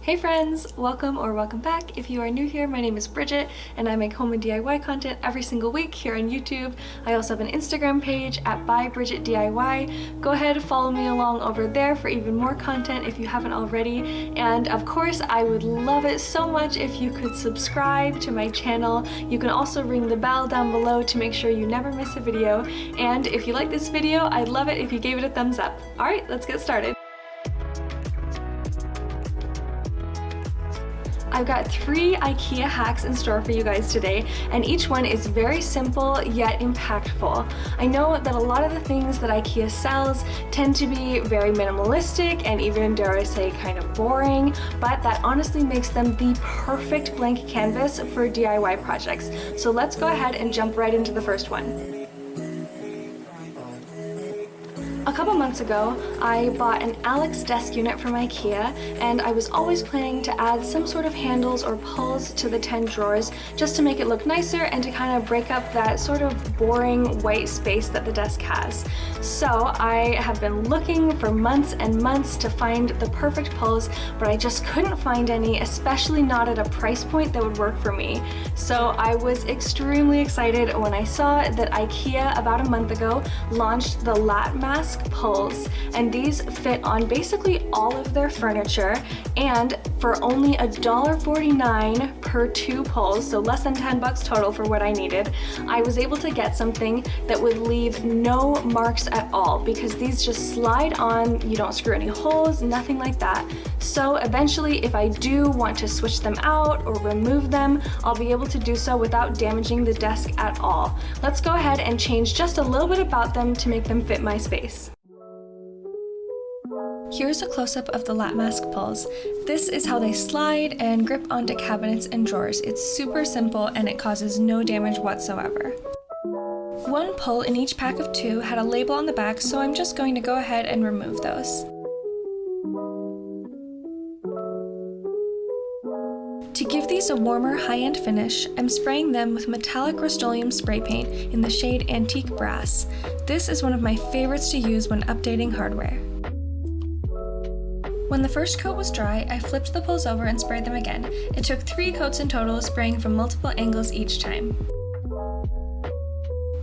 Hey friends! Welcome back. If you are new here, my name is Bridget and I make home and DIY content every single week here on YouTube. I also have an Instagram page at bybridgetdiy. Go ahead, follow me along over there for even more content if you haven't already. And of course, I would love it so much if you could subscribe to my channel. You can also ring the bell down below to make sure you never miss a video. And if you like this video, I'd love it if you gave it a thumbs up. Alright, let's get started. I've got 3 IKEA hacks in store for you guys today, and each one is very simple yet impactful. I know that a lot of the things that IKEA sells tend to be very minimalistic and even, dare I say, kind of boring, but that honestly makes them the perfect blank canvas for DIY projects. So let's go ahead and jump right into the first one. A couple months ago, I bought an Alex desk unit from IKEA, and I was always planning to add some sort of handles or pulls to the 10 drawers just to make it look nicer and to kind of break up that sort of boring white space that the desk has. So I have been looking for months and months to find the perfect pulls, but I just couldn't find any, especially not at a price point that would work for me. So I was extremely excited when I saw that IKEA about a month ago launched the LATMASK pulls, and these fit on basically all of their furniture, and for only $1.49 per 2 pulls, so less than 10 bucks total for what I needed, I was able to get something that would leave no marks at all because these just slide on, you don't screw any holes, nothing like that. So eventually, if I do want to switch them out or remove them, I'll be able to do so without damaging the desk at all. Let's go ahead and change just a little bit about them to make them fit my space. Here's a close-up of the LATMASK pulls. This is how they slide and grip onto cabinets and drawers. It's super simple and it causes no damage whatsoever. One pull in each pack of 2 had a label on the back, so I'm just going to go ahead and remove those. To give these a warmer, high-end finish, I'm spraying them with metallic Rust-Oleum spray paint in the shade Antique Brass. This is one of my favorites to use when updating hardware. When the first coat was dry, I flipped the pulls over and sprayed them again. It took 3 coats in total, spraying from multiple angles each time.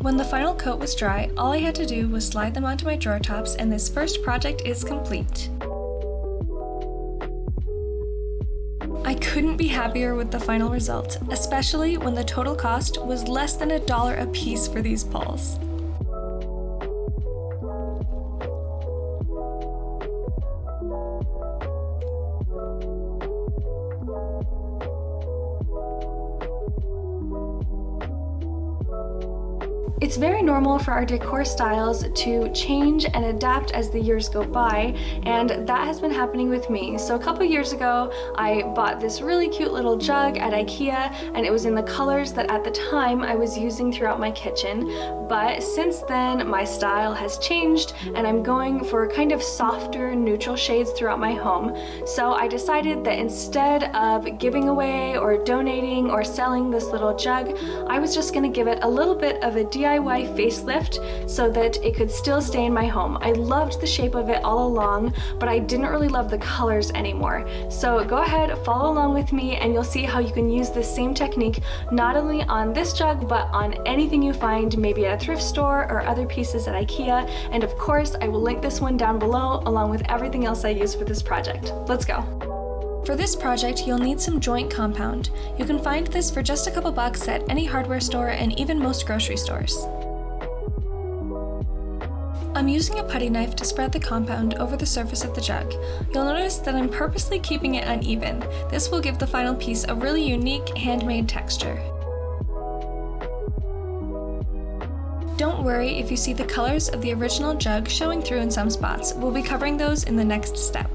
When the final coat was dry, all I had to do was slide them onto my drawer tops, and this first project is complete. I couldn't be happier with the final result, especially when the total cost was less than $1 a piece for these pulls. It's very normal for our decor styles to change and adapt as the years go by, and that has been happening with me. So a couple years ago, I bought this really cute little jug at IKEA, and it was in the colors that at the time I was using throughout my kitchen. But since then, my style has changed, and I'm going for kind of softer, neutral shades throughout my home. So I decided that instead of giving away or donating or selling this little jug, I was just gonna give it a little bit of a DIY facelift so that it could still stay in my home. I loved the shape of it all along, but I didn't really love the colors anymore. So go ahead, follow along with me, and you'll see how you can use this same technique not only on this jug, but on anything you find, maybe at a thrift store or other pieces at IKEA. And of course, I will link this one down below along with everything else I use for this project. Let's go. For this project, you'll need some joint compound. You can find this for just a couple bucks at any hardware store and even most grocery stores. I'm using a putty knife to spread the compound over the surface of the jug. You'll notice that I'm purposely keeping it uneven. This will give the final piece a really unique, handmade texture. Don't worry if you see the colors of the original jug showing through in some spots. We'll be covering those in the next step.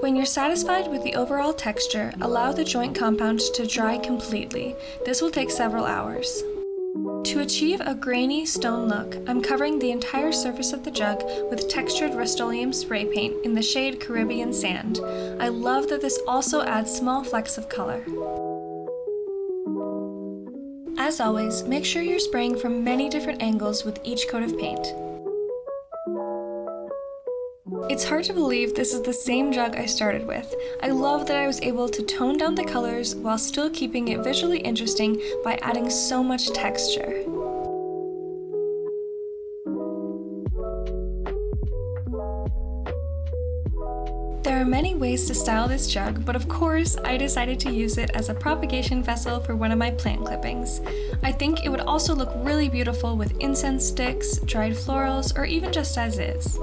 When you're satisfied with the overall texture, allow the joint compound to dry completely. This will take several hours. To achieve a grainy stone look, I'm covering the entire surface of the jug with textured Rust-Oleum spray paint in the shade Caribbean Sand. I love that this also adds small flecks of color. As always, make sure you're spraying from many different angles with each coat of paint. It's hard to believe this is the same jug I started with. I love that I was able to tone down the colors while still keeping it visually interesting by adding so much texture. There are many ways to style this jug, but of course, I decided to use it as a propagation vessel for one of my plant clippings. I think it would also look really beautiful with incense sticks, dried florals, or even just as is.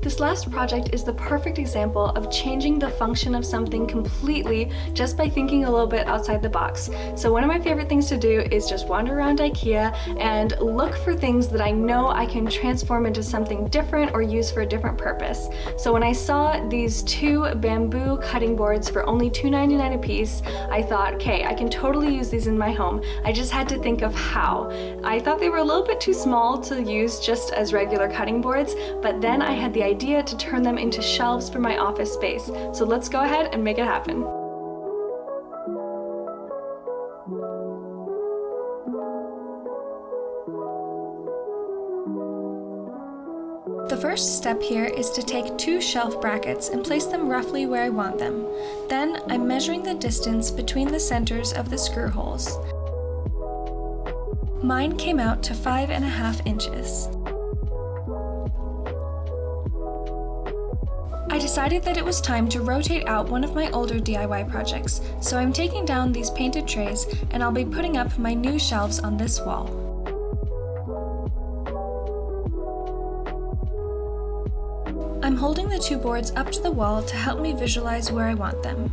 This last project is the perfect example of changing the function of something completely just by thinking a little bit outside the box. So one of my favorite things to do is just wander around IKEA and look for things that I know I can transform into something different or use for a different purpose. So when I saw these two bamboo cutting boards for only $2.99 a piece, I thought, okay, I can totally use these in my home. I just had to think of how. I thought they were a little bit too small to use just as regular cutting boards, but then I had the idea to turn them into shelves for my office space. So let's go ahead and make it happen. The first step here is to take two shelf brackets and place them roughly where I want them. Then I'm measuring the distance between the centers of the screw holes. Mine came out to 5.5 inches. I decided that it was time to rotate out one of my older DIY projects, so I'm taking down these painted trays and I'll be putting up my new shelves on this wall. I'm holding the two boards up to the wall to help me visualize where I want them.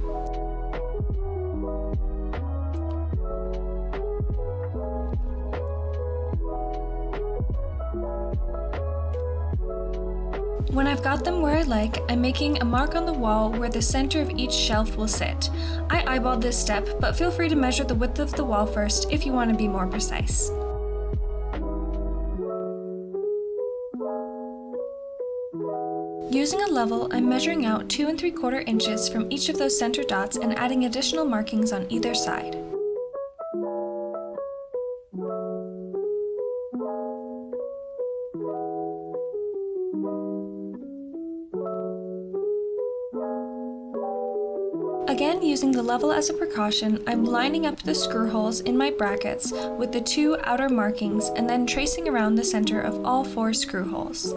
When I've got them where I like, I'm making a mark on the wall where the center of each shelf will sit. I eyeballed this step, but feel free to measure the width of the wall first if you want to be more precise. Using a level, I'm measuring out 2 3/4 inches from each of those center dots and adding additional markings on either side. Again, using the level as a precaution, I'm lining up the screw holes in my brackets with the two outer markings and then tracing around the center of all 4 screw holes.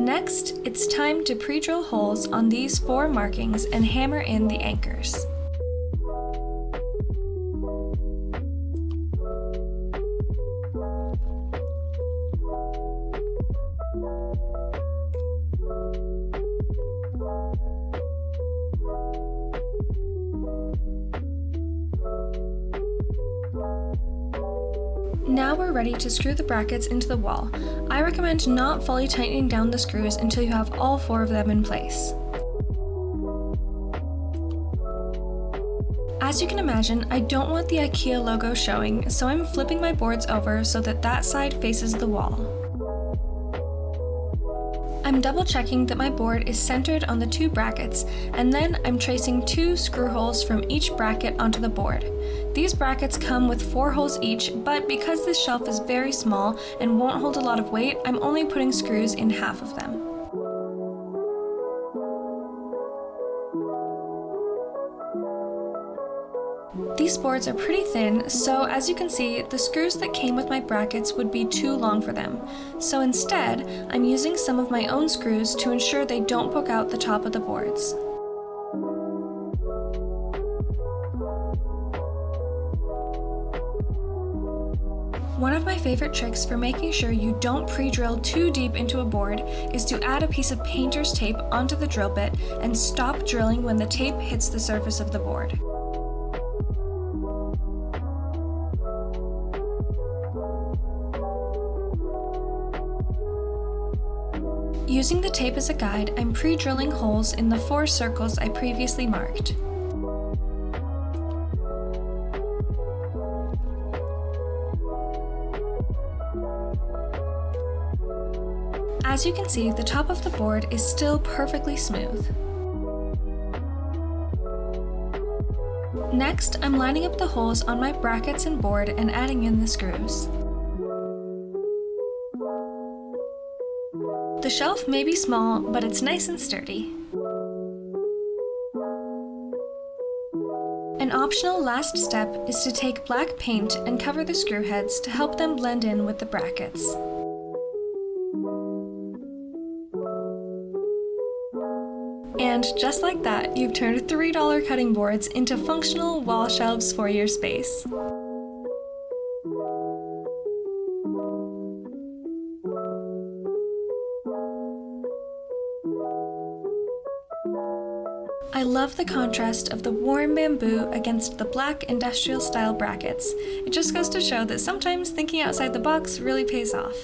Next, it's time to pre-drill holes on these 4 markings and hammer in the anchors. Now we're ready to screw the brackets into the wall. I recommend not fully tightening down the screws until you have all 4 of them in place. As you can imagine, I don't want the IKEA logo showing, so I'm flipping my boards over so that that side faces the wall. I'm double checking that my board is centered on the 2 brackets, and then I'm tracing 2 screw holes from each bracket onto the board. These brackets come with 4 holes each, but because this shelf is very small and won't hold a lot of weight, I'm only putting screws in half of them. These boards are pretty thin, so as you can see, the screws that came with my brackets would be too long for them. So instead, I'm using some of my own screws to ensure they don't poke out the top of the boards. One of my favorite tricks for making sure you don't pre-drill too deep into a board is to add a piece of painter's tape onto the drill bit and stop drilling when the tape hits the surface of the board. Using the tape as a guide, I'm pre-drilling holes in the 4 circles I previously marked. As you can see, the top of the board is still perfectly smooth. Next, I'm lining up the holes on my brackets and board and adding in the screws. The shelf may be small, but it's nice and sturdy. An optional last step is to take black paint and cover the screw heads to help them blend in with the brackets. And just like that, you've turned $3 cutting boards into functional wall shelves for your space. I love the contrast of the warm bamboo against the black industrial style brackets. It just goes to show that sometimes thinking outside the box really pays off.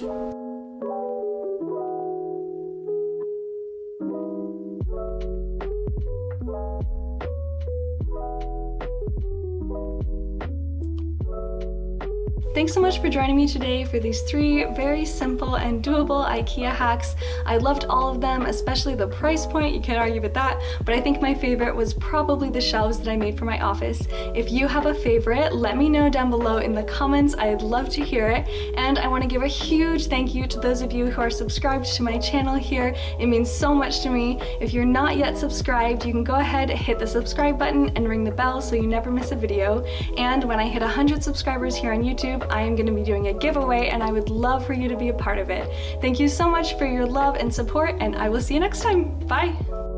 Thanks so much for joining me today for these 3 very simple and doable IKEA hacks. I loved all of them, especially the price point, you can't argue with that, but I think my favorite was probably the shelves that I made for my office. If you have a favorite, let me know down below in the comments, I'd love to hear it. And I want to give a huge thank you to those of you who are subscribed to my channel here. It means so much to me. If you're not yet subscribed, you can go ahead, hit the subscribe button and ring the bell so you never miss a video. And when I hit 100 subscribers here on YouTube, I am going to be doing a giveaway and I would love for you to be a part of it. Thank you so much for your love and support, and I will see you next time. Bye!